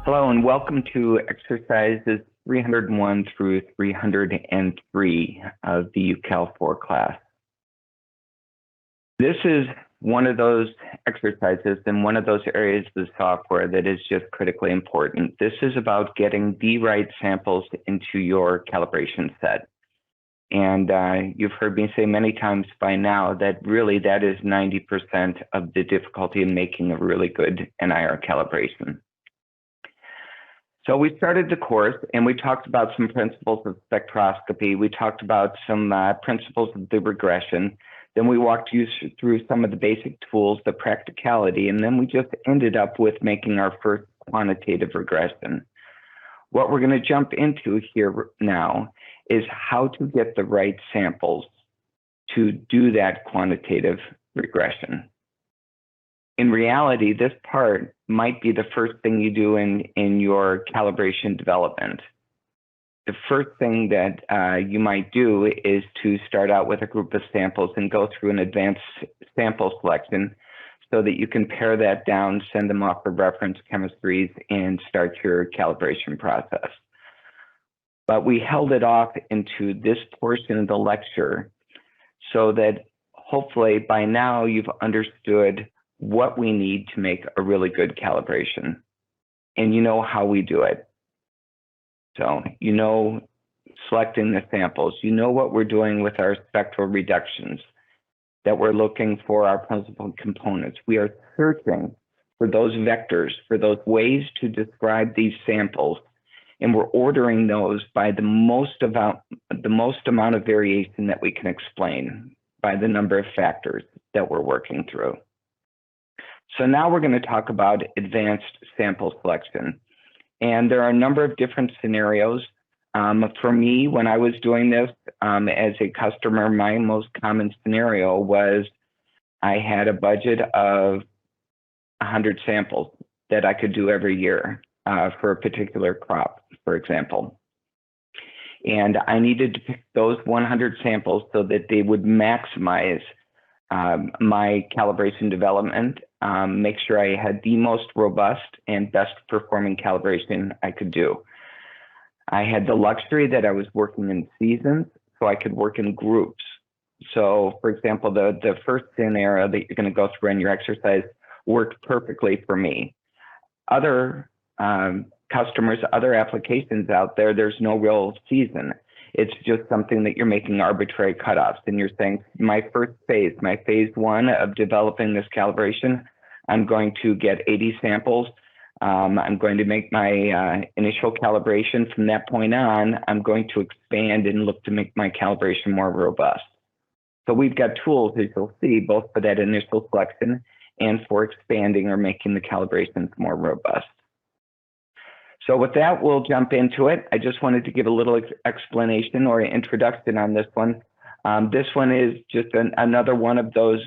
Hello and welcome to exercises 301 through 303 of the UCal 4 class. This is one of those exercises and one of those areas of the software that is just critically important. This is about getting the right samples into your calibration set. And you've heard me say many times by now that really that is 90% of the difficulty in making a really good NIR calibration. So we started the course and we talked about some principles of spectroscopy. We talked about some principles of the regression. Then we walked you through some of the basic tools, the practicality, and then we just ended up with making our first quantitative regression. What we're going to jump into here now is how to get the right samples to do that quantitative regression. In reality, this part might be the first thing you do in your calibration development. The first thing that you might do is to start out with a group of samples and go through an advanced sample selection so that you can pare that down, send them off for reference chemistries, and start your calibration process. But we held it off into this portion of the lecture so that hopefully by now you've understood what we need to make a really good calibration. And you know how we do it. So you know selecting the samples, you know what we're doing with our spectral reductions, that we're looking for our principal components. We are searching for those vectors, for those ways to describe these samples, and we're ordering those by the most amount of variation that we can explain by the number of factors that we're working through. So now we're going to talk about advanced sample selection. And there are a number of different scenarios. For me, when I was doing this as a customer, my most common scenario was I had a budget of 100 samples that I could do every year for a particular crop, for example. And I needed to pick those 100 samples so that they would maximize my calibration development, make sure I had the most robust and best performing calibration I could do. I had the luxury that I was working in seasons, so I could work in groups. So for example, the first scenario that you're going to go through in your exercise worked perfectly for me. Other customers, other applications out there, there's no real season. It's just something that you're making arbitrary cutoffs and you're saying, my first phase, my phase one of developing this calibration, I'm going to get 80 samples. I'm going to make my initial calibration. From that point on, I'm going to expand and look to make my calibration more robust. So we've got tools, as you'll see, both for that initial selection and for expanding or making the calibrations more robust. So with that, we'll jump into it. I just wanted to give a little explanation or introduction on this one. This one is just another one of those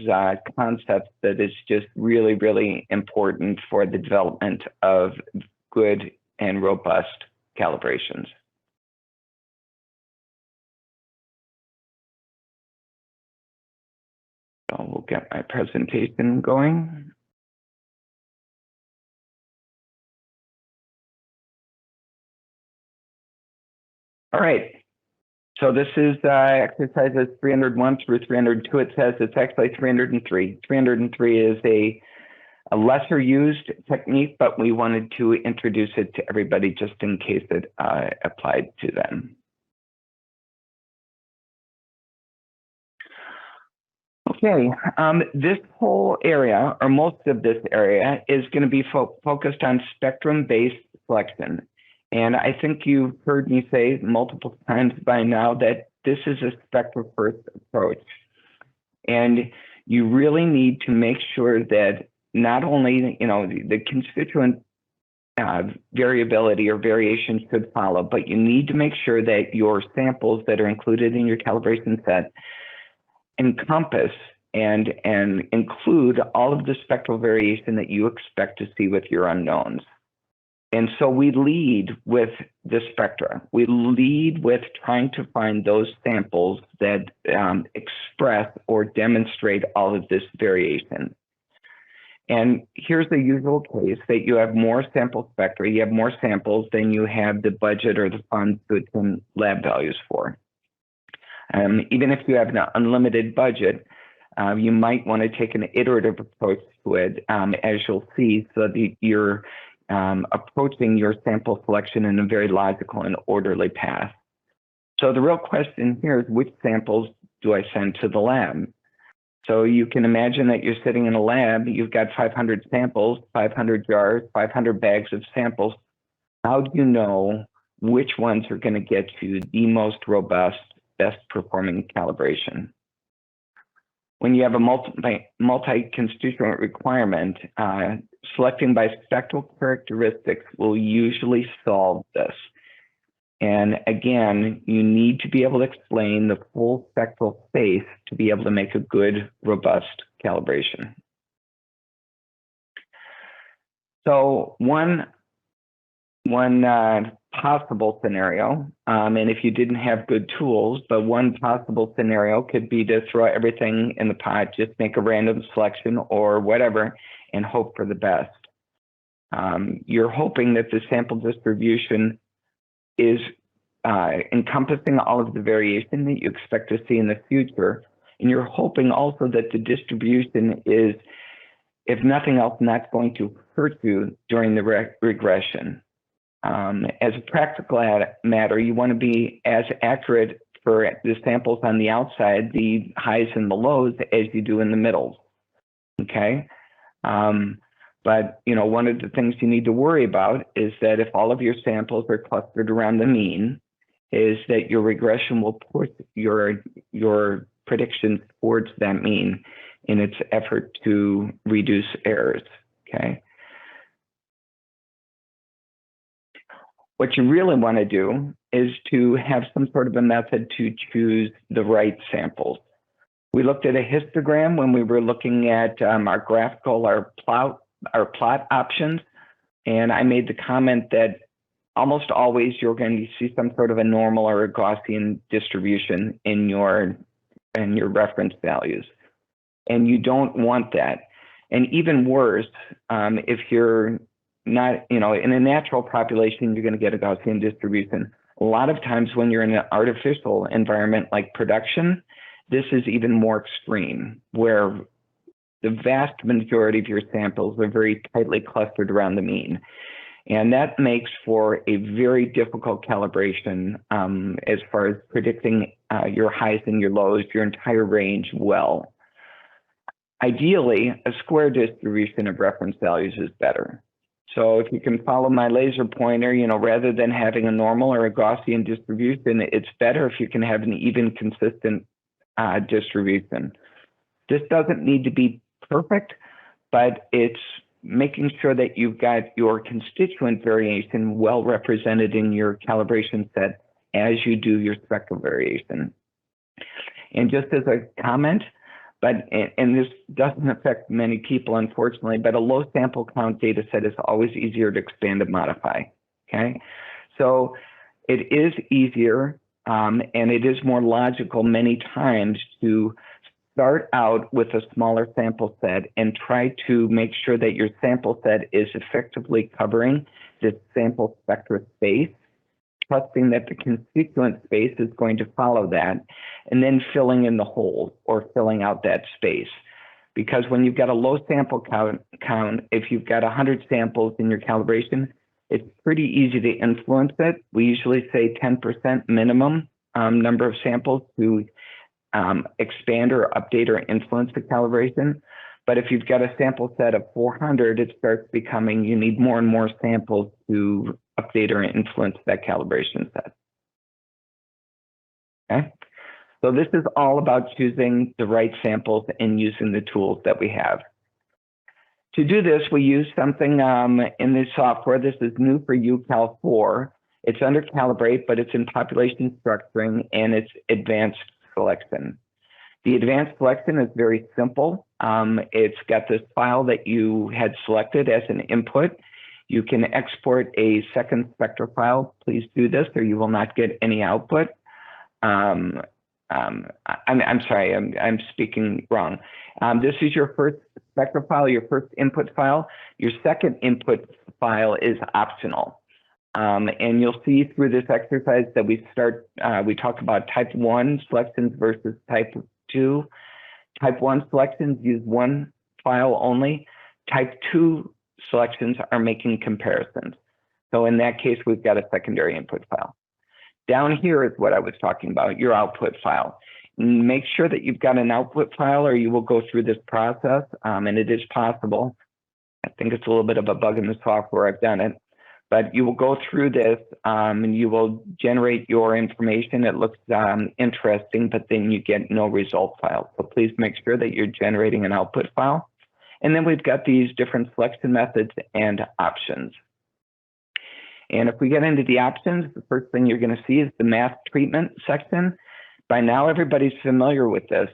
concepts that is just really, really important for the development of good and robust calibrations. So we'll get my presentation going. All right, so this is exercises 301 through 302. It says it's actually 303. 303 is a lesser used technique, but we wanted to introduce it to everybody just in case it applied to them. Okay, this whole area, or most of this area, is going to be focused on spectrum-based selection. And I think you've heard me say multiple times by now that this is a spectrum-first approach. And you really need to make sure that not only, the constituent variability or variation should follow, but you need to make sure that your samples that are included in your calibration set encompass and include all of the spectral variation that you expect to see with your unknowns. And so we lead with the spectra. We lead with trying to find those samples that express or demonstrate all of this variation. And here's the usual case that you have more sample spectra, you have more samples than you have the budget or the funds to obtain lab values for. Even if you have an unlimited budget, you might want to take an iterative approach to it, as you'll see, so that you're approaching your sample selection in a very logical and orderly path. So the real question here is, which samples do I send to the lab? So you can imagine that you're sitting in a lab, you've got 500 samples, 500 jars, 500 bags of samples. How do you know which ones are going to get you the most robust, best performing calibration? When you have a multi-constituent requirement, selecting by spectral characteristics will usually solve this. And again, you need to be able to explain the full spectral space to be able to make a good, robust calibration. So one possible scenario, and if you didn't have good tools, but one possible scenario could be to throw everything in the pot, just make a random selection or whatever, and hope for the best. You're hoping that the sample distribution is encompassing all of the variation that you expect to see in the future. And you're hoping also that the distribution is, if nothing else, not going to hurt you during the regression. As a practical matter, you want to be as accurate for the samples on the outside, the highs and the lows, as you do in the middle. Okay? But one of the things you need to worry about is that if all of your samples are clustered around the mean, is that your regression will push your predictions towards that mean in its effort to reduce errors. Okay. What you really want to do is to have some sort of a method to choose the right samples. We looked at a histogram when we were looking at our graphical, our plot options, and I made the comment that almost always you're going to see some sort of a normal or a Gaussian distribution in your reference values, and you don't want that. And even worse, if you're not, in a natural population, you're going to get a Gaussian distribution. A lot of times when you're in an artificial environment like production, this is even more extreme, where the vast majority of your samples are very tightly clustered around the mean. And that makes for a very difficult calibration as far as predicting your highs and your lows, your entire range well. Ideally, a square distribution of reference values is better. So if you can follow my laser pointer, rather than having a normal or a Gaussian distribution, it's better if you can have an even, consistent distribution. This doesn't need to be perfect, but it's making sure that you've got your constituent variation well represented in your calibration set as you do your spectral variation. And just as a comment, and this doesn't affect many people, unfortunately, but a low sample count data set is always easier to expand and modify, okay? So it is easier and it is more logical many times to start out with a smaller sample set and try to make sure that your sample set is effectively covering the sample spectra space, trusting that the constituent space is going to follow that, and then filling in the hole or filling out that space. Because when you've got a low sample count, if you've got 100 samples in your calibration, it's pretty easy to influence it. We usually say 10% minimum number of samples to expand or update or influence the calibration. But if you've got a sample set of 400, it starts becoming, you need more and more samples to update or influence that calibration set. Okay, so this is all about choosing the right samples and using the tools that we have. To do this, we use something in the software. This is new for you, Cal 4. It's under Calibrate, but it's in population structuring and it's advanced selection. The advanced selection is very simple. It's got this file that you had selected as an input. You can export a second spectral file. Please do this or you will not get any output. I'm sorry, I'm speaking wrong. This is your first spectral file, your first input file. Your second input file is optional. And you'll see through this exercise that we talk about type 1 selections versus type 2. Type 1 selections use one file only. Type 2 selections are making comparisons. So in that case, we've got a secondary input file. Down here is what I was talking about, your output file. Make sure that you've got an output file or you will go through this process, and it is possible. I think it's a little bit of a bug in the software, I've done it. But you will go through this and you will generate your information. It looks interesting, but then you get no result file. So please make sure that you're generating an output file. And then we've got these different selection methods and options. And if we get into the options, the first thing you're going to see is the math treatment section. By now, everybody's familiar with this.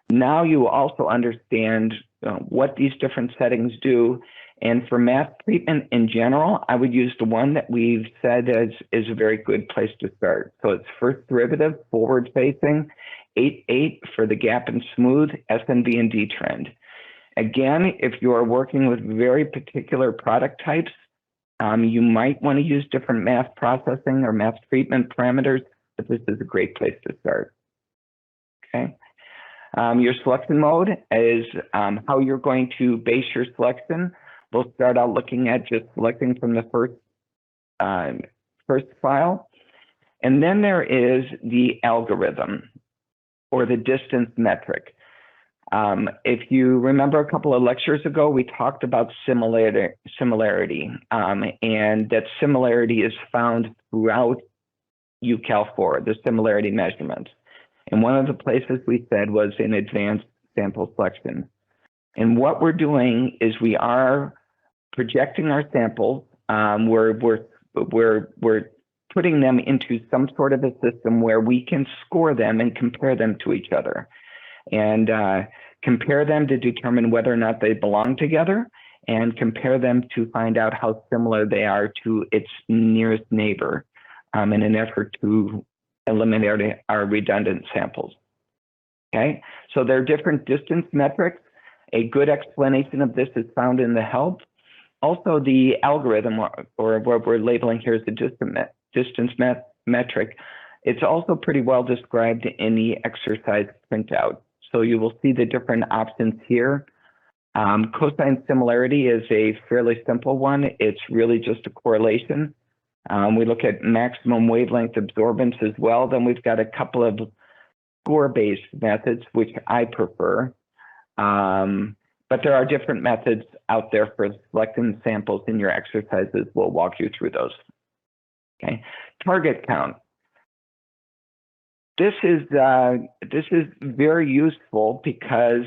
Now you also understand what these different settings do. And for math treatment in general, I would use the one that we've said is a very good place to start. So it's first derivative, forward facing, 8, for the gap and smooth, SNV and D trend. Again, if you're working with very particular product types, you might want to use different math processing or math treatment parameters, but this is a great place to start. Okay. Your selection mode is how you're going to base your selection. We'll start out looking at just selecting from the first file. And then there is the algorithm or the distance metric. If you remember a couple of lectures ago, we talked about similarity, and that similarity is found throughout UCAL4, the similarity measurements. And one of the places we said was in advanced sample selection. And what we're doing is we are projecting our samples. We're putting them into some sort of a system where we can score them and compare them to each other. And compare them to determine whether or not they belong together, and compare them to find out how similar they are to its nearest neighbor in an effort to eliminate our redundant samples. Okay, so there are different distance metrics. A good explanation of this is found in the help. Also, the algorithm, or what we're labeling here as the distance metric, it's also pretty well described in the exercise printout. So you will see the different options here. Cosine similarity is a fairly simple one. It's really just a correlation. We look at maximum wavelength absorbance as well. Then we've got a couple of score-based methods, which I prefer. But there are different methods out there for selecting samples in your exercises. We'll walk you through those. Okay, target count. This is very useful because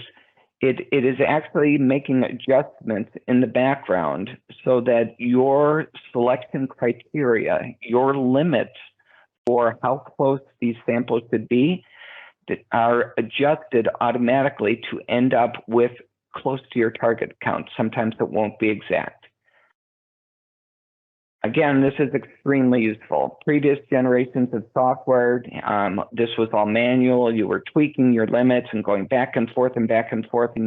it is actually making adjustments in the background so that your selection criteria, your limits for how close these samples should be, are adjusted automatically to end up with close to your target count. Sometimes it won't be exact. Again, this is extremely useful. Previous generations of software, this was all manual. You were tweaking your limits and going back and forth, and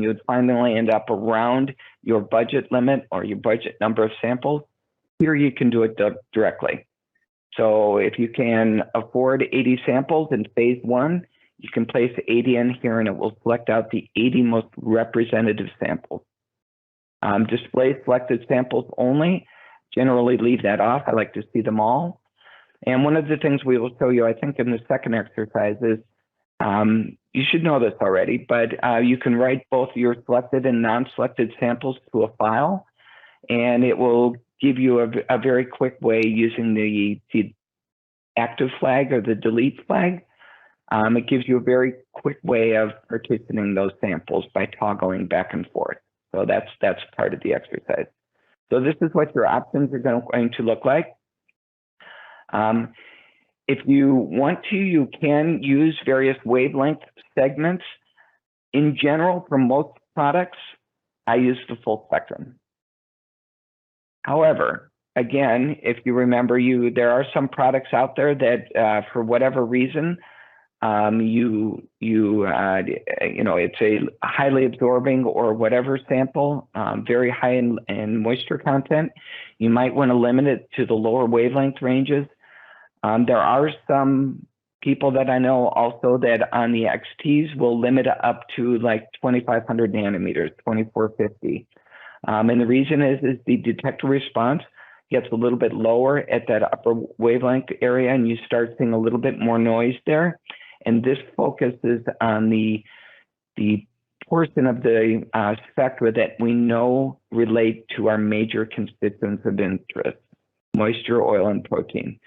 you would finally end up around your budget limit or your budget number of samples. Here you can do it directly. So if you can afford 80 samples in phase 1, you can place 80 in here and it will select out the 80 most representative samples. Display selected samples only. Generally leave that off. I like to see them all. And one of the things we will show you, I think, in the second exercise is, you should know this already, but you can write both your selected and non-selected samples to a file, and it will give you a very quick way using the active flag or the delete flag. It gives you a very quick way of partitioning those samples by toggling back and forth. So that's part of the exercise. So this is what your options are going to look like. If you want to, you can use various wavelength segments. In general, for most products, I use the full spectrum. However, again, if you remember, there are some products out there that, for whatever reason, it's a highly absorbing or whatever sample, very high in moisture content. You might want to limit it to the lower wavelength ranges. There are some people that I know also that on the XTs will limit it up to like 2,500 nanometers, 2450. And the reason is the detector response gets a little bit lower at that upper wavelength area, and you start seeing a little bit more noise there. And this focuses on the portion of the spectra that we know relate to our major constituents of interest: moisture, oil, and protein.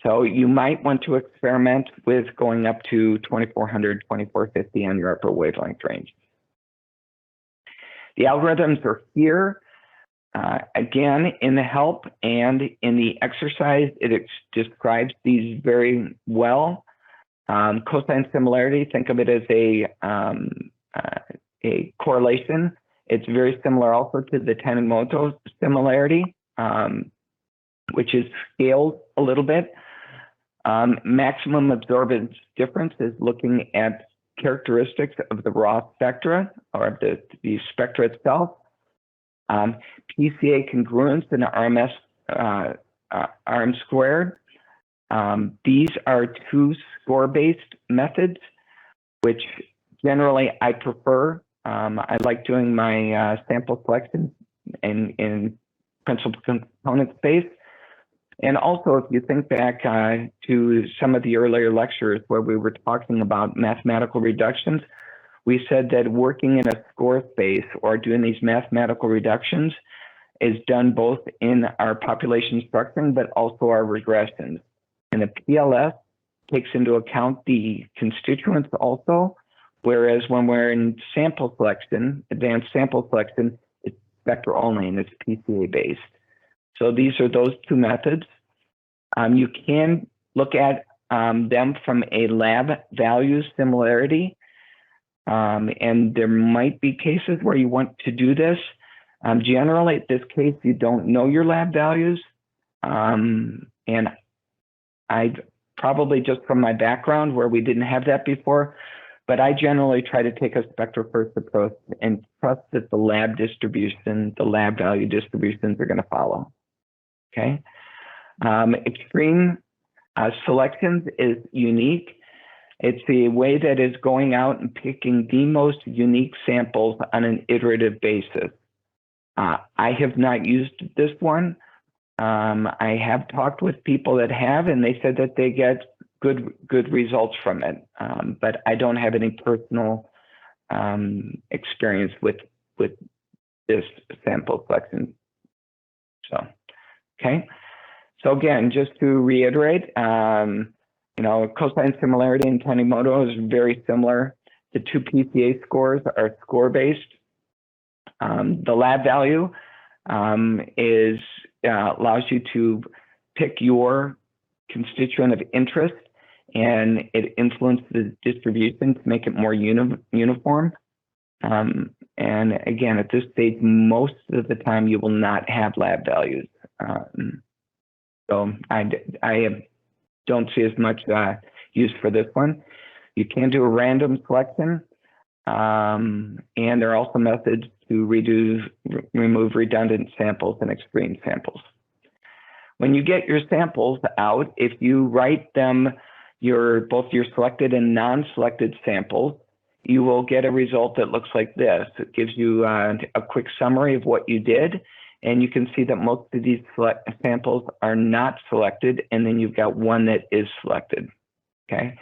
So you might want to experiment with going up to 2400, 2450 on your upper wavelength range. The algorithms are here. Again, in the help and in the exercise, it describes these very well. Cosine similarity, think of it as a correlation. It's very similar also to the Tanimoto similarity, which is scaled a little bit. Maximum absorbance difference is looking at characteristics of the raw spectra or of the spectra itself. PCA congruence and RMS RM squared. These are two score-based methods, which generally I prefer. I like doing my sample selection in principal component space. And also, if you think back to some of the earlier lectures where we were talking about mathematical reductions, we said that working in a score space or doing these mathematical reductions is done both in our population structuring, but also our regressions. And the PLS takes into account the constituents also, whereas when we're in sample selection, advanced sample selection, it's spectra only and it's PCA based. So these are those two methods. You can look at them from a lab value similarity, and there might be cases where you want to do this. Generally, in this case, you don't know your lab values, and I'd probably just from my background where we didn't have that before, but I generally try to take a spectra first approach and trust that the lab distribution, the lab value distributions are going to follow. Okay. Extreme selections is unique. It's the way that is going out and picking the most unique samples on an iterative basis. I have not used this one. I have talked with people that have, and they said that they get good results from it. But I don't have any personal experience with this sample selection. So, okay. So again, just to reiterate, cosine similarity in Tanimoto is very similar. The two PCA scores are score-based. The lab value allows you to pick your constituent of interest, and it influences the distribution to make it more uniform. And again, at this stage, most of the time you will not have lab values. So I don't see as much use for this one. You can do a random selection, and there are also methods to remove redundant samples and extreme samples. When you get your samples out, if you write them, both your selected and non-selected samples, you will get a result that looks like this. It gives you a quick summary of what you did, and you can see that most of these samples are not selected, and then you've got one that is selected, okay?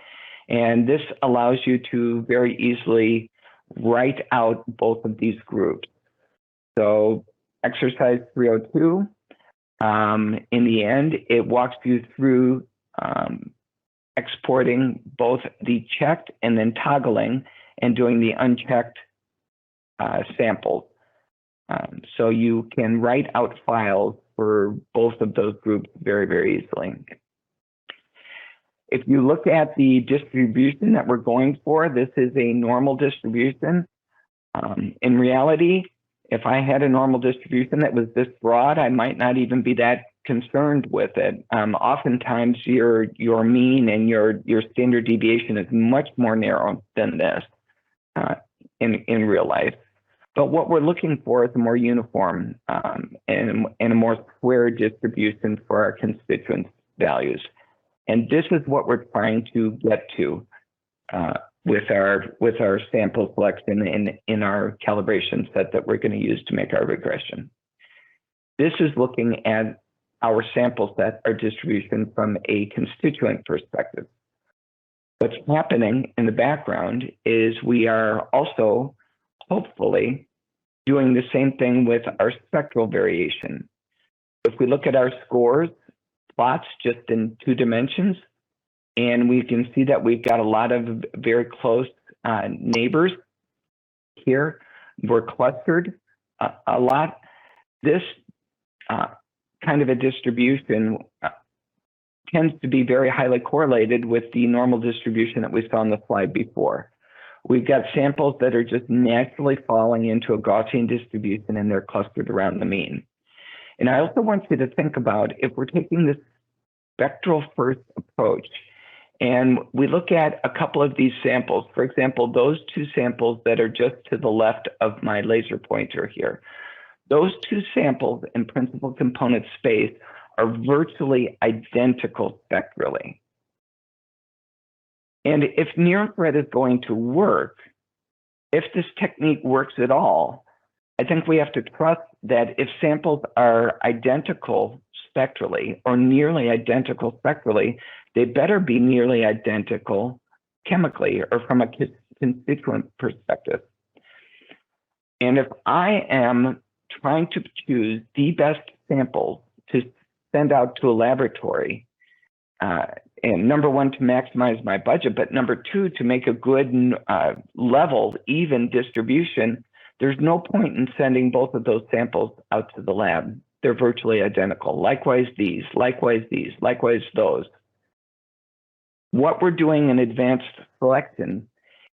And this allows you to very easily write out both of these groups. So exercise 302, in the end, it walks you through exporting both the checked and then toggling and doing the unchecked samples. So you can write out files for both of those groups very, very easily. If you look at the distribution that we're going for, this is a normal distribution. In reality, if I had a normal distribution that was this broad, I might not even be that concerned with it. Oftentimes your mean and your standard deviation is much more narrow than this in real life. But what we're looking for is a more uniform and a more square distribution for our constituent values. And this is what we're trying to get to with our sample selection in our calibration set that we're going to use to make our regression. This is looking at our sample set, our distribution from a constituent perspective. What's happening in the background is we are also hopefully doing the same thing with our spectral variation. If we look at our scores, plots just in 2 dimensions, and we can see that we've got a lot of very close neighbors here. We're clustered a lot. This kind of a distribution tends to be very highly correlated with the normal distribution that we saw on the slide before. We've got samples that are just naturally falling into a Gaussian distribution, and they're clustered around the mean. And I also want you to think about, if we're taking this spectral first approach, and we look at a couple of these samples, for example, those 2 samples that are just to the left of my laser pointer here, those 2 samples in principal component space are virtually identical spectrally. And if near-infrared is going to work, if this technique works at all, I think we have to trust that if samples are identical spectrally or nearly identical spectrally, they better be nearly identical chemically or from a constituent perspective. And if I am trying to choose the best sample to send out to a laboratory, and number 1, to maximize my budget, but number 2, to make a good level, even distribution, there's no point in sending both of those samples out to the lab. They're virtually identical. Likewise these, likewise those. What we're doing in advanced selection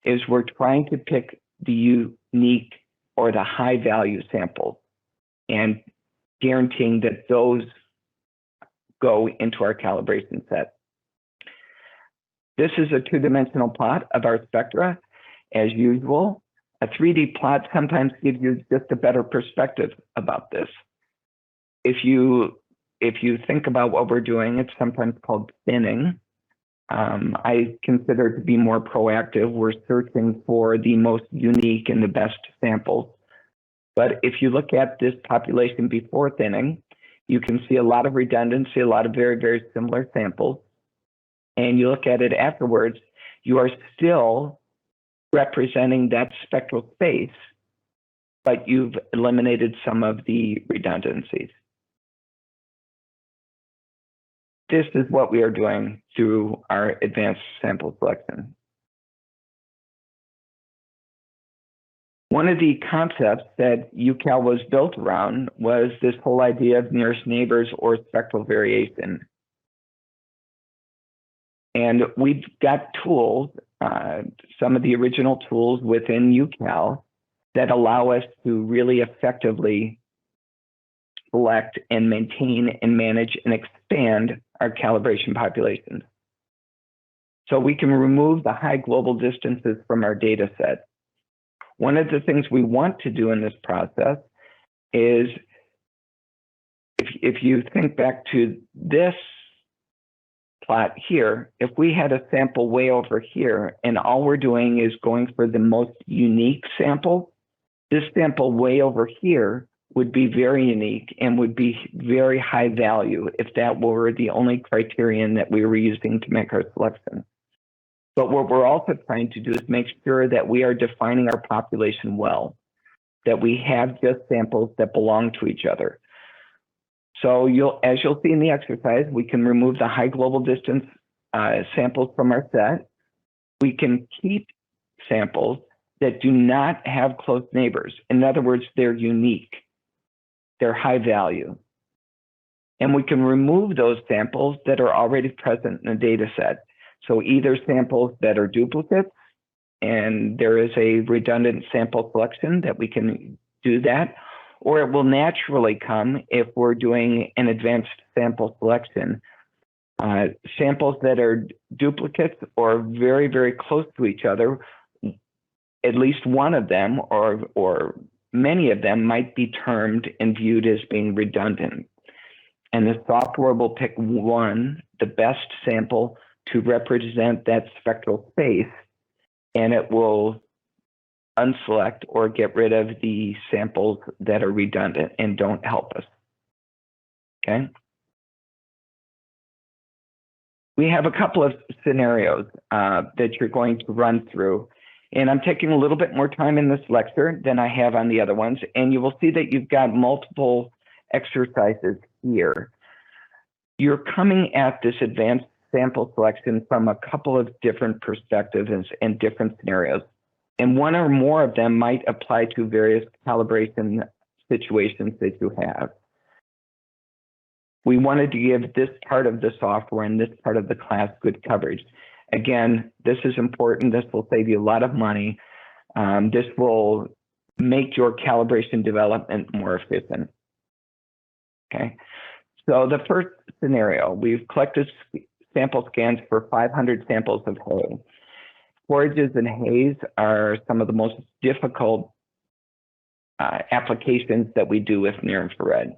is we're trying to pick the unique or the high value samples and guaranteeing that those go into our calibration set. This is a 2-dimensional plot of our spectra. As usual, a 3D plot sometimes gives you just a better perspective about this. If you think about what we're doing, it's sometimes called thinning. I consider it to be more proactive. We're searching for the most unique and the best samples. But if you look at this population before thinning, you can see a lot of redundancy, a lot of very, very similar samples. And you look at it afterwards, you are still representing that spectral space, but you've eliminated some of the redundancies. This is what we are doing through our advanced sample selection. One of the concepts that UCal was built around was this whole idea of nearest neighbors or spectral variation. And we've got tools, some of the original tools within UCal that allow us to really effectively select and maintain and manage and expand our calibration populations. So we can remove the high global distances from our data set. One of the things we want to do in this process is, if you think back to this plot here, if we had a sample way over here and all we're doing is going for the most unique sample, this sample way over here would be very unique and would be very high value if that were the only criterion that we were using to make our selection. But what we're also trying to do is make sure that we are defining our population well, that we have just samples that belong to each other. So as you'll see in the exercise, we can remove the high global distance samples from our set. We can keep samples that do not have close neighbors. In other words, they're unique. They're high value. And we can remove those samples that are already present in the data set. So either samples that are duplicates, and there is a redundant sample selection that we can do that, or it will naturally come if we're doing an advanced sample selection. Samples that are duplicates or very, very close to each other, at least one of them or many of them might be termed and viewed as being redundant. And the software will pick one, the best sample, to represent that spectral space, and it will unselect or get rid of the samples that are redundant and don't help us. Okay. We have a couple of scenarios that you're going to run through. And I'm taking a little bit more time in this lecture than I have on the other ones. And you will see that you've got multiple exercises here. You're coming at this advanced sample selection from a couple of different perspectives and different scenarios. And one or more of them might apply to various calibration situations that you have. We wanted to give this part of the software and this part of the class good coverage. Again, this is important. This will save you a lot of money. This will make your calibration development more efficient. Okay, so the first scenario, we've collected sample scans for 500 samples of hay. Forages and haze are some of the most difficult applications that we do with near infrared.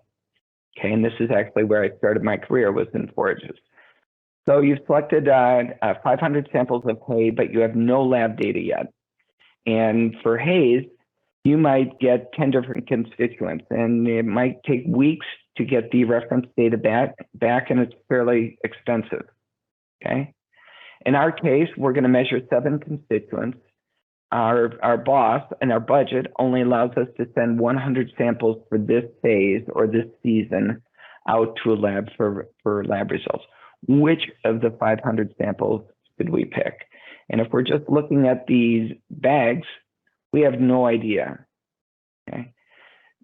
Okay, and this is actually where I started my career, was in forages. So you've selected 500 samples of hay, but you have no lab data yet. And for haze, you might get 10 different constituents, and it might take weeks to get the reference data back, and it's fairly expensive. Okay. In our case, we're going to measure 7 constituents. Our boss and our budget only allows us to send 100 samples for this phase or this season out to a lab for lab results. Which of the 500 samples should we pick? And if we're just looking at these bags, we have no idea. Okay.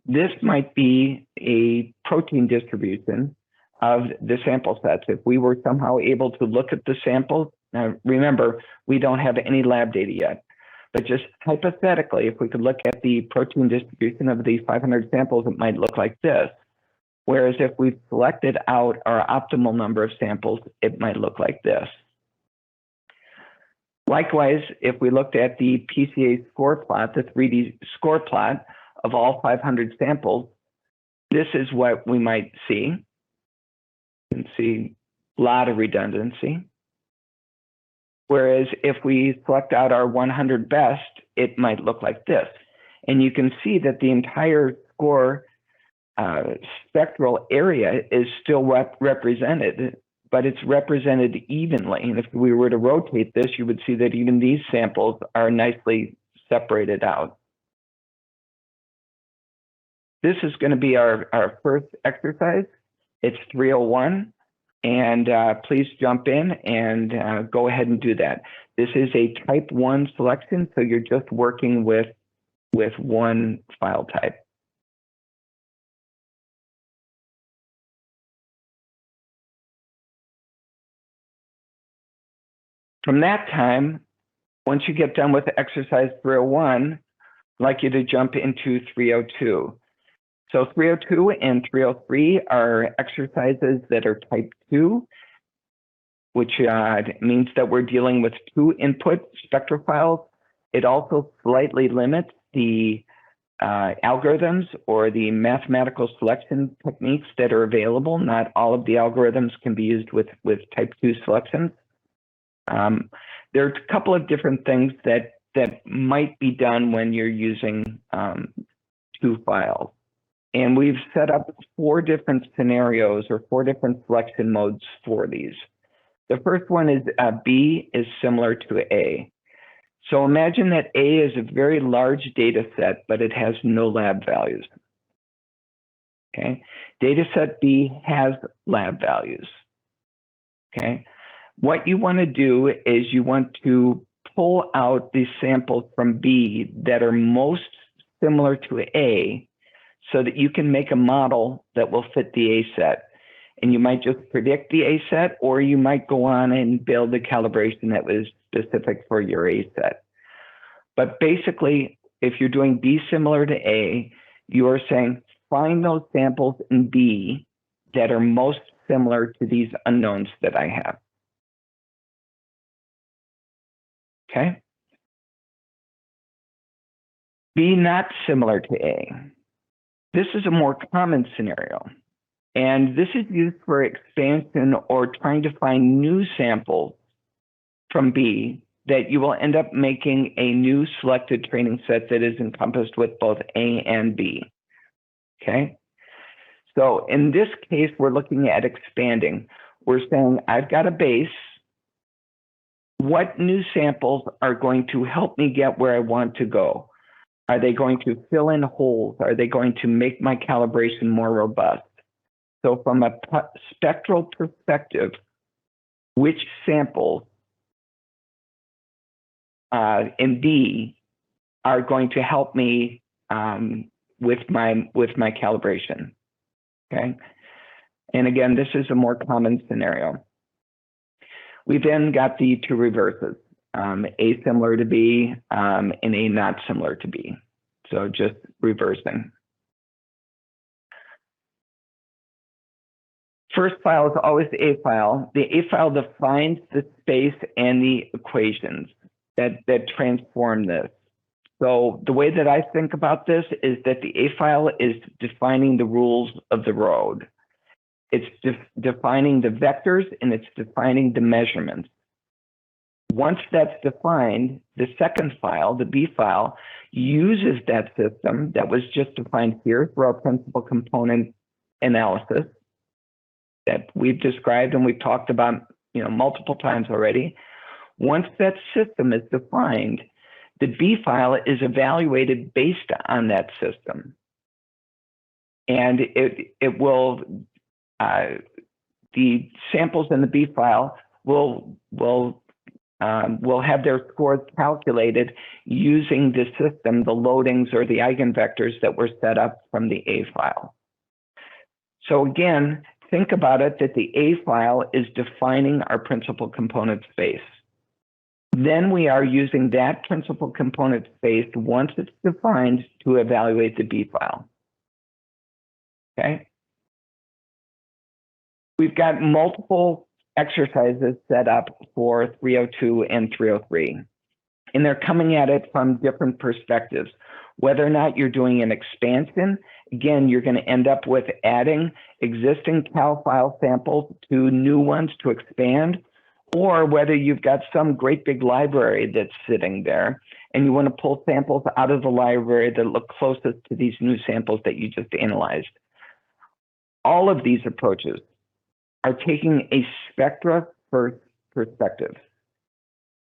This might be a protein distribution of the sample sets. If we were somehow able to look at the sample, now remember, we don't have any lab data yet, but just hypothetically, if we could look at the protein distribution of these 500 samples, it might look like this. Whereas if we've selected out our optimal number of samples, it might look like this. Likewise, if we looked at the PCA score plot, the 3D score plot of all 500 samples, this is what we might see. You can see a lot of redundancy. Whereas if we select out our 100 best, it might look like this. And you can see that the entire score spectral area is still represented, but it's represented evenly. And if we were to rotate this, you would see that even these samples are nicely separated out. This is going to be our first exercise. It's 301. And please jump in and go ahead and do that. This is a type 1 selection, so you're just working with one file type. From that time, once you get done with exercise 301, I'd like you to jump into 302. So 302 and 303 are exercises that are type 2, which means that we're dealing with 2 input spectrophiles. It also slightly limits the algorithms or the mathematical selection techniques that are available. Not all of the algorithms can be used with type 2 selections. There are a couple of different things that might be done when you're using 2 files. And we've set up 4 different scenarios or 4 different selection modes for these. The first one is B is similar to A. So imagine that A is a very large data set, but it has no lab values. Okay, data set B has lab values. Okay, what you want to do is you want to pull out the samples from B that are most similar to A, so that you can make a model that will fit the A set. And you might just predict the A set, or you might go on and build a calibration that was specific for your A set. But basically, if you're doing B similar to A, You are saying, find those samples in B that are most similar to these unknowns that I have. Okay? B not similar to A. This is a more common scenario. And this is used for expansion or trying to find new samples from B that you will end up making a new selected training set that is encompassed with both A and B. Okay? So in this case, we're looking at expanding. We're saying, I've got a base. What new samples are going to help me get where I want to go? Are they going to fill in holes? Are they going to make my calibration more robust? So from a spectral perspective, which samples in D are going to help me with my calibration? Okay, and again, this is a more common scenario. We then got the two reverses, A similar to B and A not similar to B. So just reversing. First file is always the A file. The A file defines the space and the equations that transform this. So the way that I think about this is that the A file is defining the rules of the road. It's defining the vectors and it's defining the measurements. Once that's defined, the second file, the B file, uses that system that was just defined here for our principal component analysis that we've described and we've talked about, multiple times already. Once that system is defined, the B file is evaluated based on that system. And it will, the samples in the B file will have their scores calculated using the system, the loadings or the eigenvectors that were set up from the A file. So again, think about it that the A file is defining our principal component space. Then we are using that principal component space once it's defined to evaluate the B file. Okay? We've got multiple exercises set up for 302 and 303, and they're coming at it from different perspectives. Whether or not you're doing an expansion, again, you're going to end up with adding existing cal file samples to new ones to expand, or whether you've got some great big library that's sitting there and you want to pull samples out of the library that look closest to these new samples that you just analyzed. All of these approaches are taking a spectra first perspective.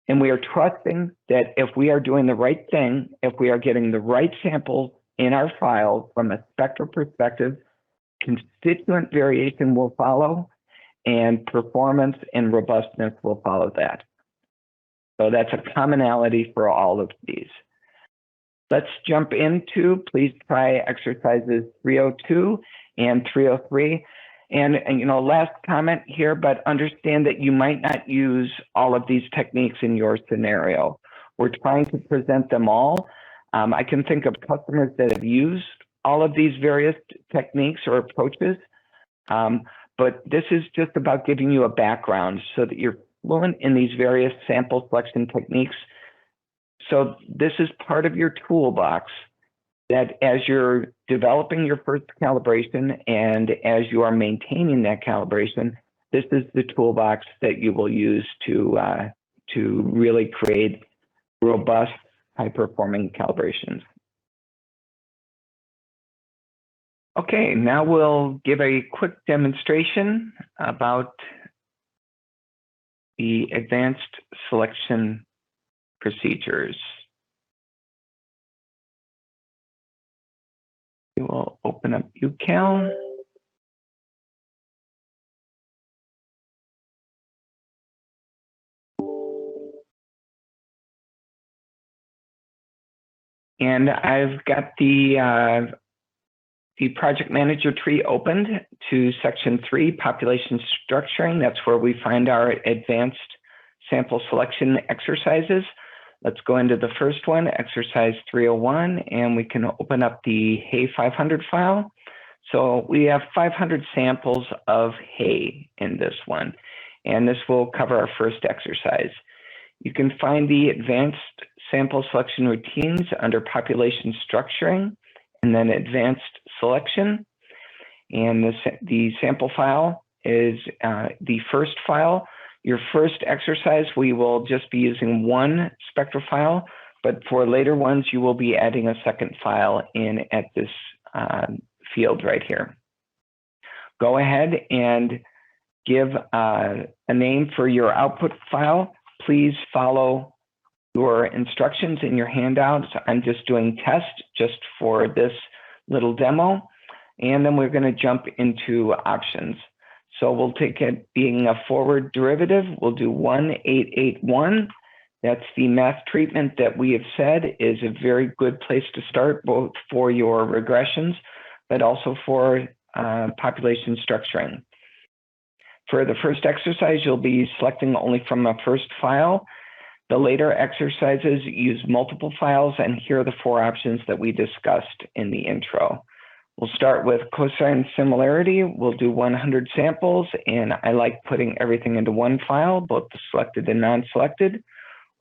And we are trusting that if we are doing the right thing, if we are getting the right samples in our file from a spectral perspective, constituent variation will follow, and performance and robustness will follow that. So that's a commonality for all of these. Let's jump into, please try exercises 302 and 303. And last comment here, but understand that you might not use all of these techniques in your scenario. We're trying to present them all. I can think of customers that have used all of these various techniques or approaches, but this is just about giving you a background so that you're fluent in these various sample selection techniques. So this is part of your toolbox that as you're developing your first calibration and as you are maintaining that calibration, this is the toolbox that you will use to really create robust, high-performing calibrations. Okay, now we'll give a quick demonstration about the advanced selection procedures. We will open up UCal. And I've got the project manager tree opened to section 3, population structuring. That's where we find our advanced sample selection exercises. Let's go into the first one, exercise 301, and we can open up the hay 500 file. So we have 500 samples of hay in this one, and this will cover our first exercise. You can find the advanced sample selection routines under population structuring and then advanced selection. And the sample file is the first file. Your first exercise, we will just be using one spectral file, but for later ones, you will be adding a second file in at this field right here. Go ahead and give a name for your output file. Please follow your instructions in your handouts. I'm just doing test just for this little demo, and then we're going to jump into options. So we'll take it being a forward derivative. We'll do 1881. That's the math treatment that we have said is a very good place to start, both for your regressions, but also for population structuring. For the first exercise, you'll be selecting only from a first file. The later exercises use multiple files, and here are the 4 options that we discussed in the intro. We'll start with cosine similarity. We'll do 100 samples, and I like putting everything into one file, both the selected and non-selected.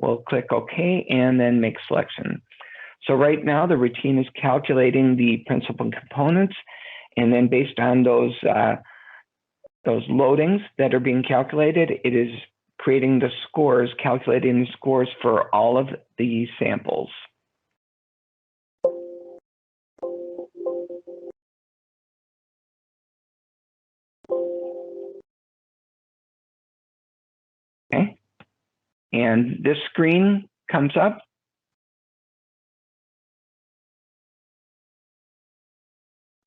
We'll click OK and then make selection. So right now, the routine is calculating the principal components, and then based on those loadings that are being calculated, it is creating the scores, calculating the scores for all of the samples. Okay, and this screen comes up.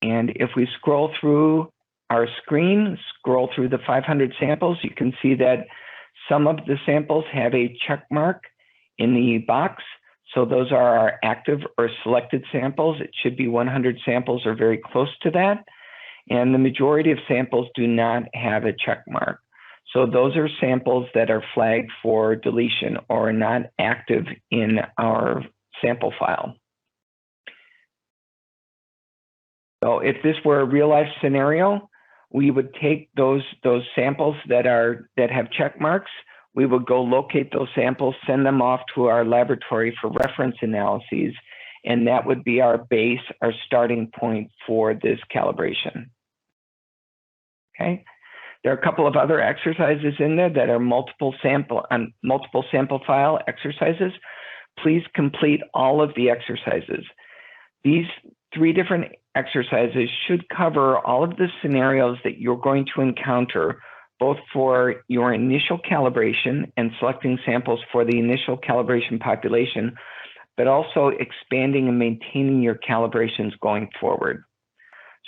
And if we scroll through our screen, scroll through the 500 samples, you can see that some of the samples have a check mark in the box. So those are our active or selected samples. It should be 100 samples or very close to that. And the majority of samples do not have a check mark. So those are samples that are flagged for deletion or are not active in our sample file. So if this were a real life scenario, we would take those samples that have check marks. We would go locate those samples, send them off to our laboratory for reference analyses, and that would be our base, our starting point for this calibration. Okay. There are a couple of other exercises in there that are multiple sample file exercises. Please complete all of the exercises. These 3 different exercises should cover all of the scenarios that you're going to encounter, both for your initial calibration and selecting samples for the initial calibration population, but also expanding and maintaining your calibrations going forward.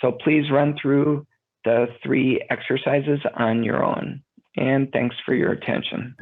So please run through the 3 exercises on your own. And thanks for your attention.